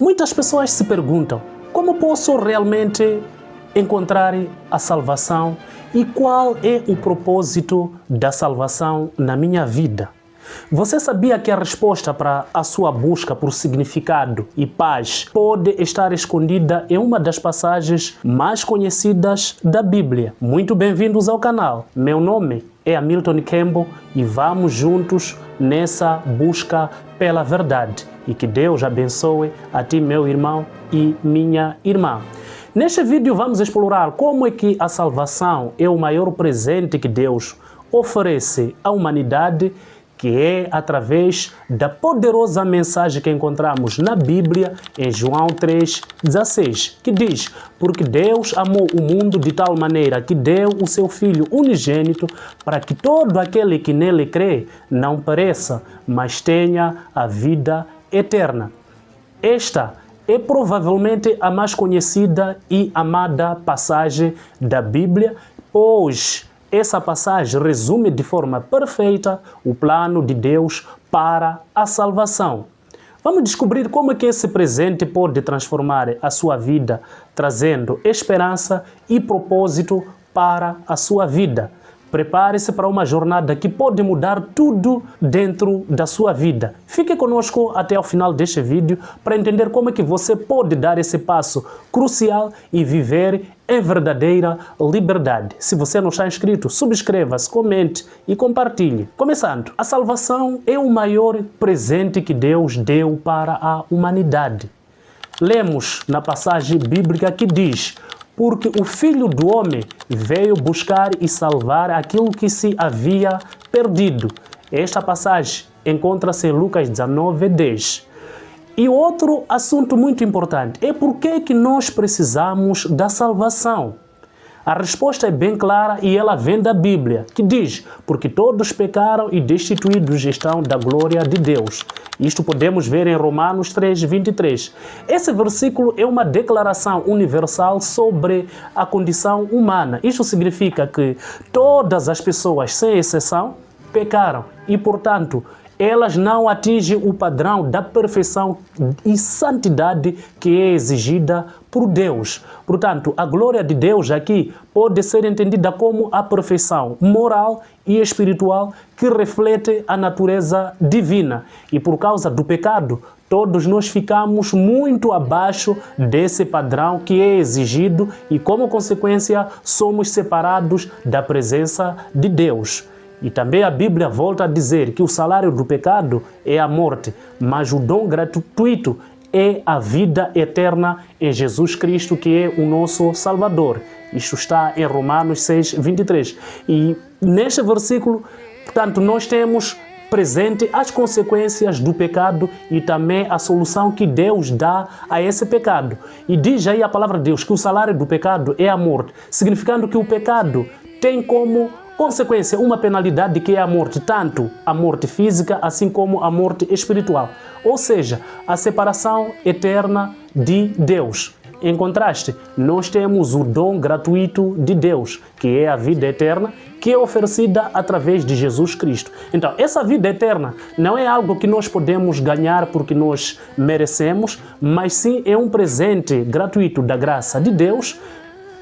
Muitas pessoas se perguntam: como posso realmente encontrar a salvação e qual é o propósito da salvação na minha vida? Você sabia que a resposta para a sua busca por significado e paz pode estar escondida em uma das passagens mais conhecidas da Bíblia? Muito bem-vindos ao canal. Meu nome é Hamilton Kembo e vamos juntos nessa busca pela verdade. E que Deus abençoe a ti, meu irmão e minha irmã. Neste vídeo vamos explorar como é que a salvação é o maior presente que Deus oferece à humanidade, que é através da poderosa mensagem que encontramos na Bíblia, em João 3,16, que diz: porque Deus amou o mundo de tal maneira que deu o seu Filho unigênito, para que todo aquele que nele crê não pereça, mas tenha a vida eterna. Esta é provavelmente a mais conhecida e amada passagem da Bíblia, pois essa passagem resume de forma perfeita o plano de Deus para a salvação. Vamos descobrir como é que esse presente pode transformar a sua vida, trazendo esperança e propósito para a sua vida. Prepare-se para uma jornada que pode mudar tudo dentro da sua vida. Fique conosco até o final deste vídeo para entender como é que você pode dar esse passo crucial e viver em verdadeira liberdade. Se você não está inscrito, subscreva-se, comente e compartilhe. Começando, a salvação é o maior presente que Deus deu para a humanidade. Lemos na passagem bíblica que diz: porque o Filho do Homem veio buscar e salvar aquilo que se havia perdido. Esta passagem encontra-se em Lucas 19:10. E outro assunto muito importante é por que nós precisamos da salvação. A resposta é bem clara e ela vem da Bíblia, que diz: porque todos pecaram e destituídos estão da glória de Deus. Isto podemos ver em Romanos 3:23. Esse versículo é uma declaração universal sobre a condição humana. Isto significa que todas as pessoas, sem exceção, pecaram e, portanto, elas não atingem o padrão da perfeição e santidade que é exigida por Deus. Portanto, a glória de Deus aqui pode ser entendida como a perfeição moral e espiritual que reflete a natureza divina. E por causa do pecado, todos nós ficamos muito abaixo desse padrão que é exigido e, como consequência, somos separados da presença de Deus. E também a Bíblia volta a dizer que o salário do pecado é a morte, mas o dom gratuito é a vida eterna em Jesus Cristo, que é o nosso Salvador. Isto está em Romanos 6:23. E neste versículo, portanto, nós temos presente as consequências do pecado e também a solução que Deus dá a esse pecado. E diz aí a palavra de Deus que o salário do pecado é a morte, significando que o pecado tem como consequência uma penalidade que é a morte, tanto a morte física assim como a morte espiritual, ou seja, a separação eterna de Deus. Em contraste, nós temos o dom gratuito de Deus, que é a vida eterna, que é oferecida através de Jesus Cristo. Então, essa vida eterna não é algo que nós podemos ganhar porque nós merecemos, mas sim é um presente gratuito da graça de Deus.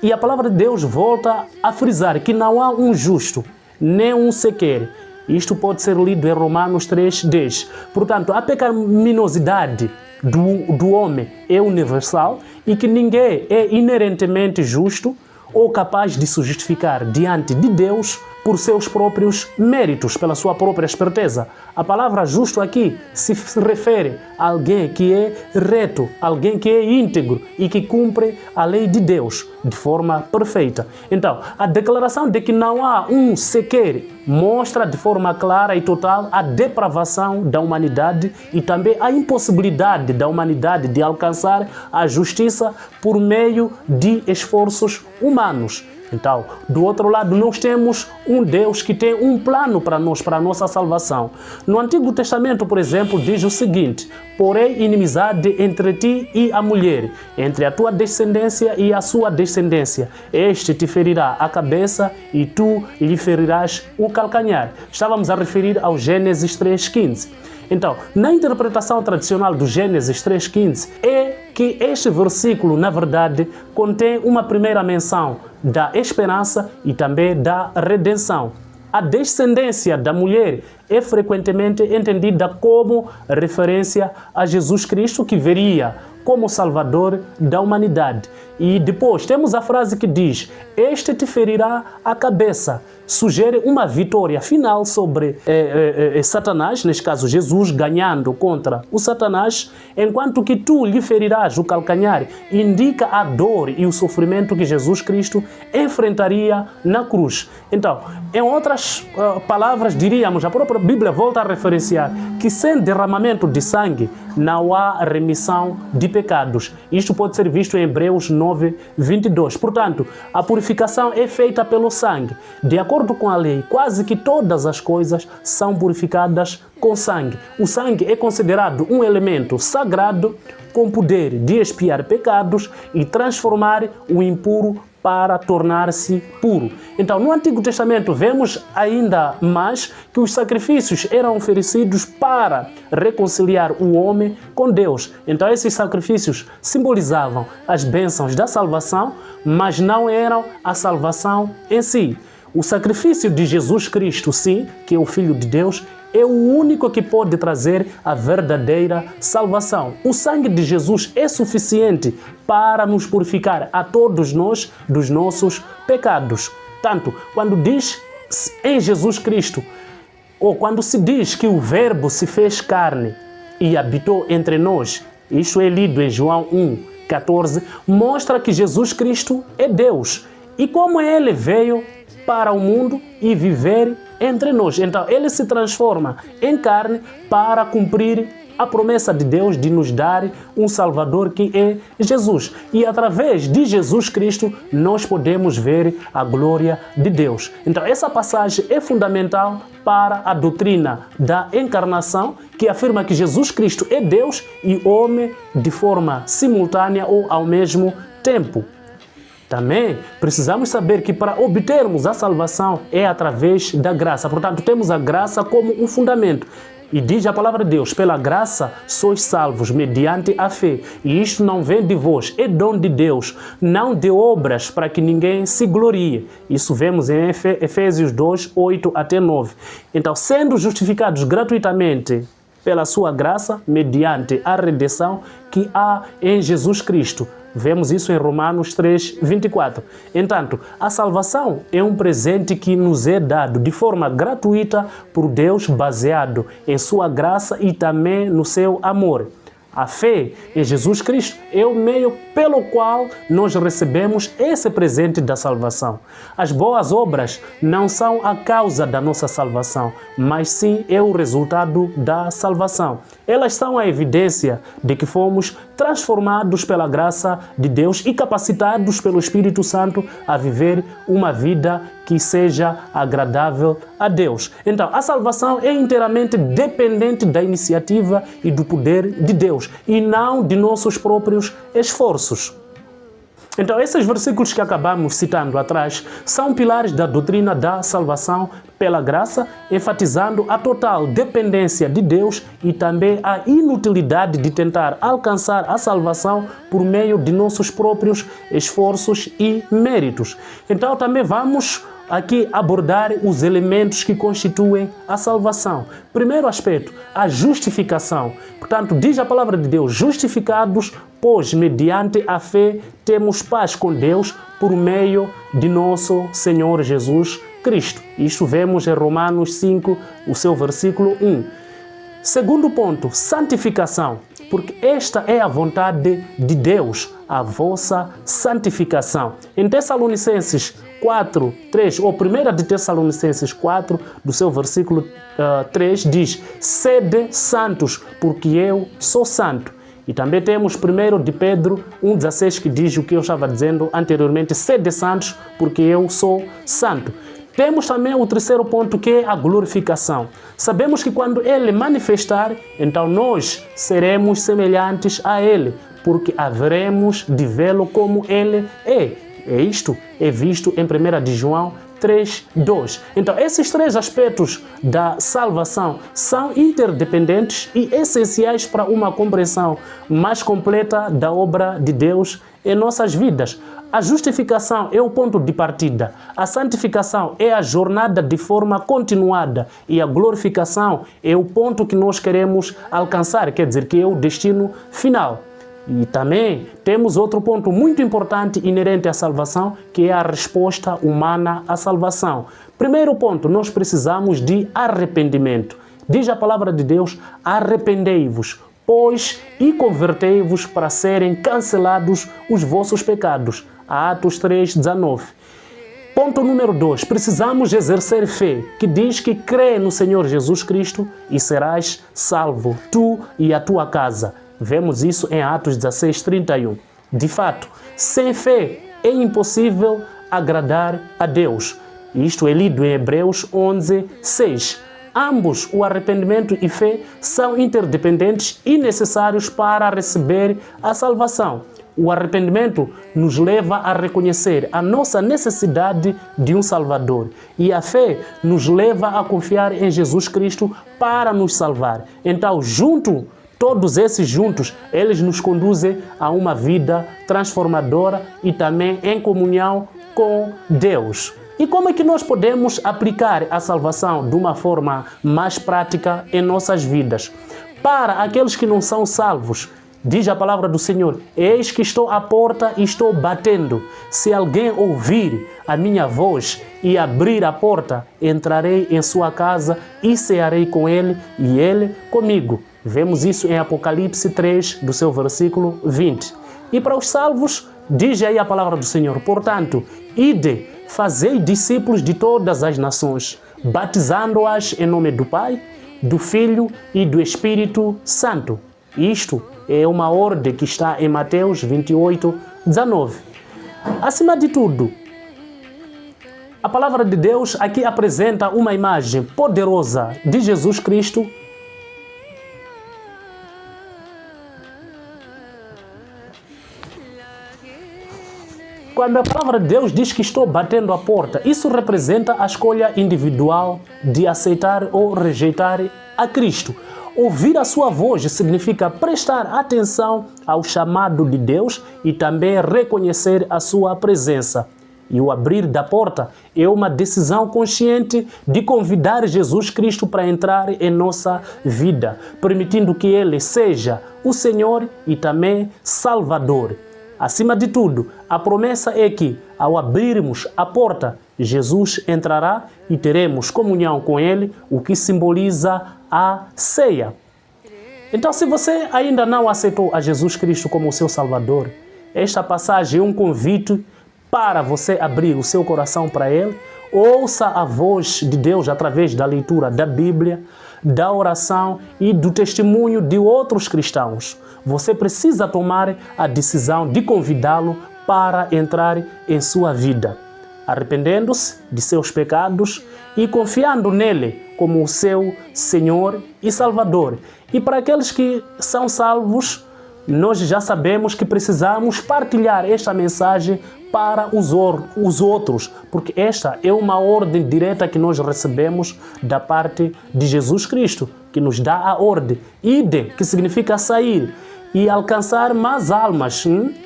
E a palavra de Deus volta a frisar que não há um justo, nem um sequer. Isto pode ser lido em Romanos 3:10. Portanto, a pecaminosidade do homem é universal e que ninguém é inerentemente justo ou capaz de se justificar diante de Deus por seus próprios méritos, pela sua própria esperteza. A palavra justo aqui se refere a alguém que é reto, alguém que é íntegro e que cumpre a lei de Deus de forma perfeita. Então, a declaração de que não há um sequer mostra de forma clara e total a depravação da humanidade e também a impossibilidade da humanidade de alcançar a justiça por meio de esforços humanos. Então, do outro lado, nós temos um Deus que tem um plano para nós, para a nossa salvação. No Antigo Testamento, por exemplo, diz o seguinte: porém, inimizade entre ti e a mulher, entre a tua descendência e a sua descendência. Este te ferirá a cabeça e tu lhe ferirás o calcanhar. Estávamos a referir ao Gênesis 3:15. Então, na interpretação tradicional do Gênesis 3,15, é que este versículo, na verdade, contém uma primeira menção da esperança e também da redenção. A descendência da mulher é frequentemente entendida como referência a Jesus Cristo, que viria como Salvador da humanidade. E depois temos a frase que diz: este te ferirá a cabeça. Sugere uma vitória final sobre Satanás, neste caso Jesus, ganhando contra o Satanás, enquanto que tu lhe ferirás o calcanhar. Indica a dor e o sofrimento que Jesus Cristo enfrentaria na cruz. Então, em outras palavras, diríamos, a própria Bíblia volta a referenciar que sem derramamento de sangue não há remissão de pecados. Isto pode ser visto em Hebreus 9:22. Portanto, a purificação é feita pelo sangue. De acordo com a lei, quase que todas as coisas são purificadas com sangue. O sangue é considerado um elemento sagrado com poder de expiar pecados e transformar o impuro para tornar-se puro. Então, no Antigo Testamento, vemos ainda mais que os sacrifícios eram oferecidos para reconciliar o homem com Deus. Então, esses sacrifícios simbolizavam as bênçãos da salvação, mas não eram a salvação em si. O sacrifício de Jesus Cristo, sim, que é o Filho de Deus, é o único que pode trazer a verdadeira salvação. O sangue de Jesus é suficiente para nos purificar a todos nós dos nossos pecados. Tanto quando diz em Jesus Cristo, ou quando se diz que o Verbo se fez carne e habitou entre nós, isto é lido em João 1:14, mostra que Jesus Cristo é Deus. E como ele veio para o mundo e viver entre nós. Então, ele se transforma em carne para cumprir a promessa de Deus de nos dar um Salvador que é Jesus. E através de Jesus Cristo, nós podemos ver a glória de Deus. Então, essa passagem é fundamental para a doutrina da encarnação, que afirma que Jesus Cristo é Deus e homem de forma simultânea ou ao mesmo tempo. Também precisamos saber que para obtermos a salvação é através da graça. Portanto, temos a graça como um fundamento. E diz a palavra de Deus: pela graça sois salvos, mediante a fé. E isto não vem de vós, é dom de Deus, não de obras para que ninguém se glorie. Isso vemos em Efésios 2:8-9. Então, sendo justificados gratuitamente pela sua graça, mediante a redenção que há em Jesus Cristo. Vemos isso em Romanos 3:24. Entanto, a salvação é um presente que nos é dado de forma gratuita por Deus, baseado em sua graça e também no seu amor. A fé em Jesus Cristo é o meio pelo qual nós recebemos esse presente da salvação. As boas obras não são a causa da nossa salvação, mas sim é o resultado da salvação. Elas são a evidência de que fomos transformados pela graça de Deus e capacitados pelo Espírito Santo a viver uma vida que seja agradável a Deus. Então, a salvação é inteiramente dependente da iniciativa e do poder de Deus, e não de nossos próprios esforços. Então, esses versículos que acabamos citando atrás são pilares da doutrina da salvação pela graça, enfatizando a total dependência de Deus e também a inutilidade de tentar alcançar a salvação por meio de nossos próprios esforços e méritos. Então, também vamos aqui abordar os elementos que constituem a salvação. Primeiro aspecto, a justificação. Portanto, diz a palavra de Deus: justificados, pois mediante a fé temos paz com Deus por meio de nosso Senhor Jesus Cristo. Isto vemos em Romanos 5, o seu versículo 1. Segundo ponto, santificação, porque esta é a vontade de Deus, a vossa santificação. Em Tessalonicenses 4:3, ou 1 de Tessalonicenses 4, do seu versículo 3, diz: sede santos, porque eu sou santo. E também temos 1 de Pedro 1:16, que diz o que eu estava dizendo anteriormente: sede santos, porque eu sou santo. Temos também o terceiro ponto, que é a glorificação. Sabemos que quando Ele manifestar, então nós seremos semelhantes a Ele, porque haveremos de vê-lo como Ele é. Isto é visto em 1 de João 3:2. Então, esses três aspectos da salvação são interdependentes e essenciais para uma compreensão mais completa da obra de Deus em nossas vidas. A justificação é o ponto de partida, a santificação é a jornada de forma continuada e a glorificação é o ponto que nós queremos alcançar, quer dizer, que é o destino final. E também temos outro ponto muito importante inerente à salvação, que é a resposta humana à salvação. Primeiro ponto, nós precisamos de arrependimento. Diz a palavra de Deus: arrependei-vos, pois, e convertei-vos para serem cancelados os vossos pecados. Atos 3:19. Ponto número 2. Precisamos exercer fé, que diz que crê no Senhor Jesus Cristo e serás salvo, tu e a tua casa. Vemos isso em Atos 16:31. De fato, sem fé é impossível agradar a Deus. Isto é lido em Hebreus 11:6. Ambos, o arrependimento e fé, são interdependentes e necessários para receber a salvação. O arrependimento nos leva a reconhecer a nossa necessidade de um Salvador. E a fé nos leva a confiar em Jesus Cristo para nos salvar. Então, todos esses juntos, eles nos conduzem a uma vida transformadora e também em comunhão com Deus. E como é que nós podemos aplicar a salvação de uma forma mais prática em nossas vidas? Para aqueles que não são salvos, diz a palavra do Senhor: eis que estou à porta e estou batendo. Se alguém ouvir a minha voz e abrir a porta, entrarei em sua casa e cearei com ele e ele comigo. Vemos isso em Apocalipse 3, do seu versículo 20. E para os salvos, diz aí a palavra do Senhor: portanto, ide, fazei discípulos de todas as nações, batizando-as em nome do Pai, do Filho e do Espírito Santo. Isto é uma ordem que está em Mateus 28:19. Acima de tudo, a palavra de Deus aqui apresenta uma imagem poderosa de Jesus Cristo Quando a palavra de Deus diz que estou batendo a porta, isso representa a escolha individual de aceitar ou rejeitar a Cristo. Ouvir a sua voz significa prestar atenção ao chamado de Deus e também reconhecer a sua presença. E o abrir da porta é uma decisão consciente de convidar Jesus Cristo para entrar em nossa vida, permitindo que Ele seja o Senhor e também Salvador. Acima de tudo, a promessa é que, ao abrirmos a porta, Jesus entrará e teremos comunhão com Ele, o que simboliza a ceia. Então, se você ainda não aceitou a Jesus Cristo como o seu Salvador, esta passagem é um convite para você abrir o seu coração para Ele. Ouça a voz de Deus através da leitura da Bíblia, da oração e do testemunho de outros cristãos. Você precisa tomar a decisão de convidá-lo para entrar em sua vida, arrependendo-se de seus pecados e confiando nele como o seu Senhor e Salvador. E para aqueles que são salvos, nós já sabemos que precisamos partilhar esta mensagem para os outros, porque esta é uma ordem direta que nós recebemos da parte de Jesus Cristo, que nos dá a ordem. Ide, que significa sair, e alcançar mais almas,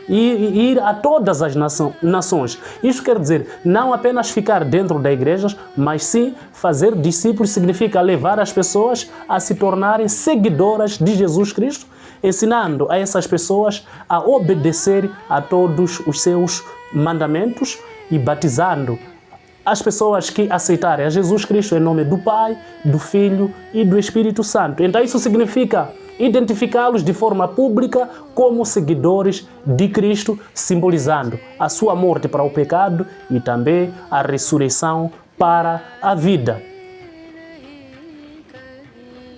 e ir a todas as nações. Isso quer dizer, não apenas ficar dentro da igreja, mas sim fazer discípulos, significa levar as pessoas a se tornarem seguidoras de Jesus Cristo, ensinando a essas pessoas a obedecer a todos os seus mandamentos e batizando as pessoas que aceitarem a Jesus Cristo em nome do Pai, do Filho e do Espírito Santo. Então isso significa identificá-los de forma pública como seguidores de Cristo, simbolizando a sua morte para o pecado e também a ressurreição para a vida.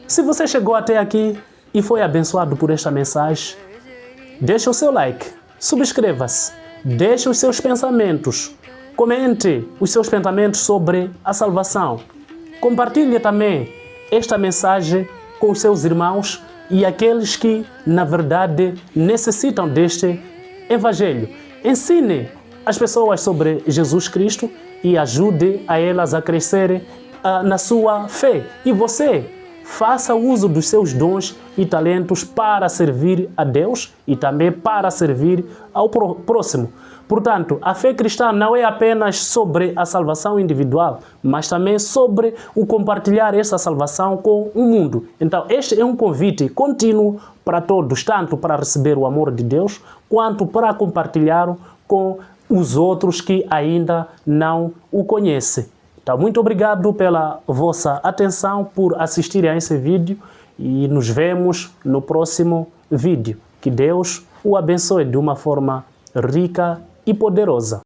Se você chegou até aqui e foi abençoado por esta mensagem, deixe o seu like, subscreva-se, deixe os seus pensamentos, comente os seus pensamentos sobre a salvação. Compartilhe também esta mensagem com os seus irmãos e aqueles que, na verdade, necessitam deste evangelho. Ensine as pessoas sobre Jesus Cristo e ajude a elas a crescerem na sua fé. E você faça uso dos seus dons e talentos para servir a Deus e também para servir ao próximo. Portanto, a fé cristã não é apenas sobre a salvação individual, mas também sobre o compartilhar essa salvação com o mundo. Então, este é um convite contínuo para todos, tanto para receber o amor de Deus, quanto para compartilhar com os outros que ainda não o conhecem. Então, muito obrigado pela vossa atenção, por assistirem a esse vídeo e nos vemos no próximo vídeo. Que Deus o abençoe de uma forma rica e poderosa.